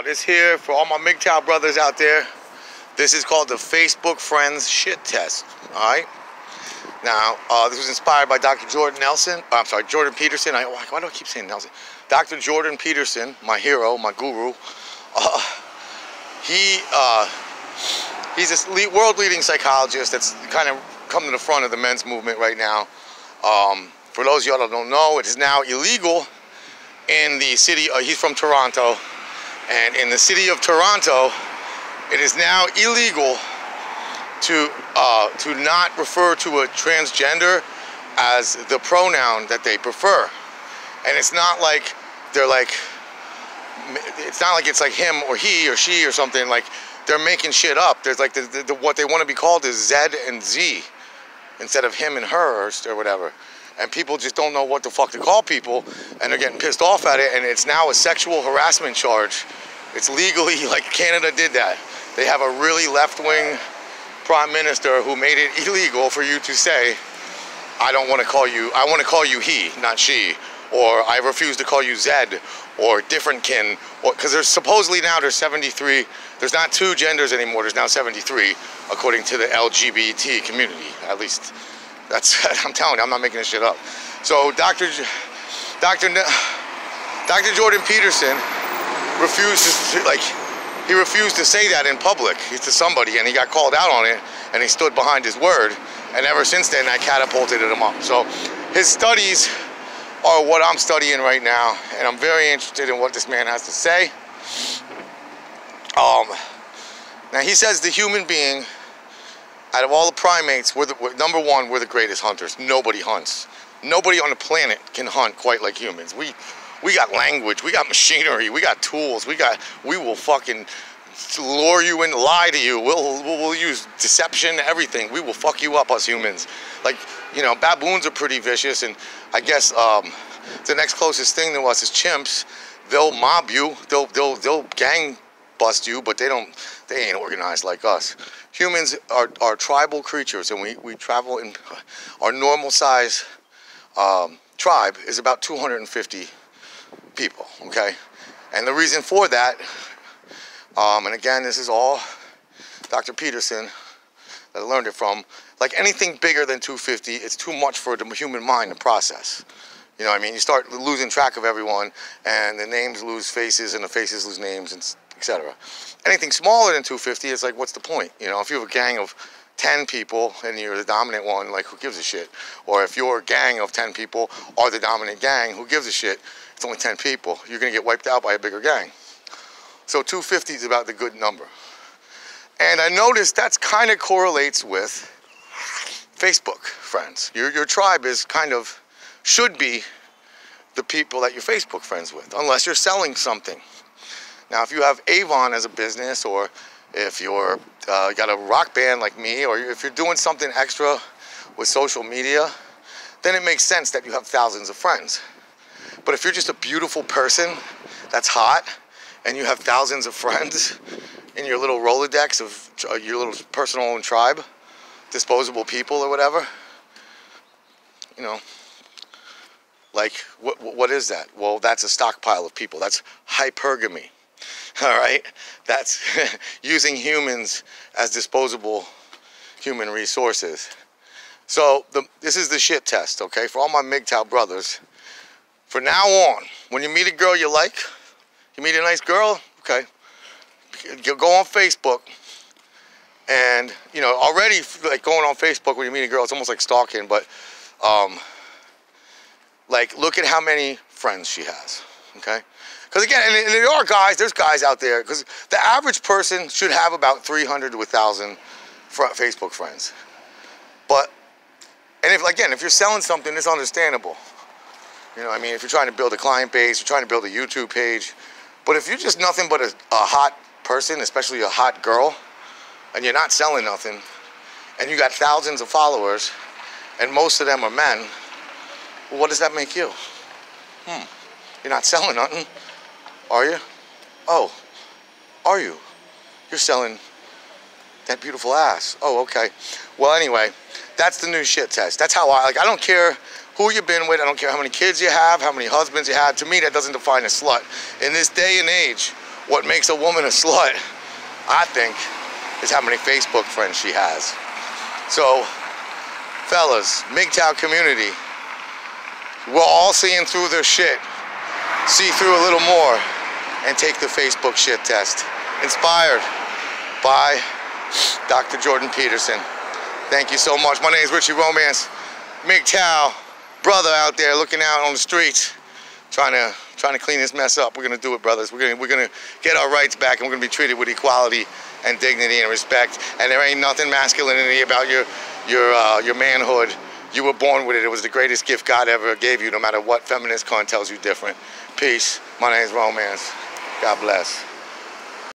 This here for all my MGTOW brothers out there. This is called the Facebook Friendz shit test. All right. Now, this was inspired by Dr. Jordan Nelson. I'm sorry, Jordan Peterson. Why do I keep saying Nelson? Dr. Jordan Peterson, my hero, my guru. He's a world-leading psychologist that's kind of come to the front of the men's movement right now. For those of y'all that don't know, it is now illegal in the city. He's from Toronto. And in the city of Toronto, it is now illegal to not refer to a transgender as the pronoun that they prefer. And it's not like it's like him or he or she or something. Like, they're making shit up. There's like what they want to be called is Z and Z instead of him and her or whatever. And people just don't know what the fuck to call people, and they're getting pissed off at it, and it's now a sexual harassment charge. It's legally, like Canada did that. They have a really left-wing prime minister who made it illegal for you to say, I don't want to call you, I want to call you he, not she, or I refuse to call you Zed, or different kin, because there's supposedly now there's 73, there's not 2 genders anymore, there's now 73, according to the LGBT community, at least. That's, I'm telling you, I'm not making this shit up. So Dr. Jordan Peterson refused to say that in public to somebody, and he got called out on it, and he stood behind his word, and ever since then I catapulted him up. So his studies are what I'm studying right now, and I'm very interested in what this man has to say. Now he says the human being, out of all the primates, number one, we're the greatest hunters. Nobody hunts. Nobody on the planet can hunt quite like humans. We got language, we got machinery, we got tools, we will fucking lure you in, lie to you. We'll use deception, everything. We will fuck you up, us humans. Like, you know, baboons are pretty vicious, and I guess the next closest thing to us is chimps. They'll mob you, they'll gang bust you, but they ain't organized like us. Humans are tribal creatures, and we travel in our normal size tribe is about 250 people, okay? And the reason for that, and again, this is all Dr. Peterson that I learned it from, like anything bigger than 250, it's too much for the human mind to process. You know what I mean? You start losing track of everyone, and the names lose faces, and the faces lose names, and etc. Anything smaller than 250, it's like, what's the point? You know, if you have a gang of 10 people and you're the dominant one, like, who gives a shit? Or if your gang of 10 people are the dominant gang, who gives a shit? It's only 10 people. You're going to get wiped out by a bigger gang. So 250 is about the good number. And I noticed that kind of correlates with Facebook friends. Your tribe is kind of, should be the people that you're Facebook friends with, unless you're selling something. Now, if you have Avon as a business, or if you're got a rock band like me, or if you're doing something extra with social media, then it makes sense that you have thousands of friends. But if you're just a beautiful person that's hot, and you have thousands of friends in your little Rolodex of your little personal tribe, disposable people or whatever, you know, like, what is that? Well, that's a stockpile of people. That's hypergamy. All right, that's using humans as disposable human resources. So this is the shit test, okay? For all my MGTOW brothers, from now on, when you meet a girl you like, you meet a nice girl, okay, you go on Facebook, and, you know, already, like, going on Facebook when you meet a girl, it's almost like stalking, but, like, look at how many friends she has, okay? Because again, and there are guys, there's guys out there, because the average person should have about 300 to 1,000 Facebook friends. But, and if you're selling something, it's understandable. You know what I mean? If you're trying to build a client base, you're trying to build a YouTube page. But if you're just nothing but a hot person, especially a hot girl, and you're not selling nothing, and you got thousands of followers, and most of them are men, well, what does that make you? You're not selling nothing. Are you? Oh, are you? You're selling that beautiful ass. Oh, okay. Well, anyway, that's the new shit test. That's how I don't care who you've been with. I don't care how many kids you have, how many husbands you have. To me, that doesn't define a slut. In this day and age What makes a woman a slut, I think, is how many Facebook friends she has. So, fellas, MGTOW community, we're all seeing through their shit. See through a little more and take the Facebook shit test. Inspired by Dr. Jordan Peterson. Thank you so much. My name is Richie Romance. MGTOW, brother out there looking out on the streets, trying to clean this mess up. We're gonna do it, brothers. We're gonna get our rights back, and we're gonna be treated with equality and dignity and respect. And there ain't nothing masculinity about your manhood. You were born with it. It was the greatest gift God ever gave you, no matter what feminist con tells you different. Peace. My name is Romance. God bless.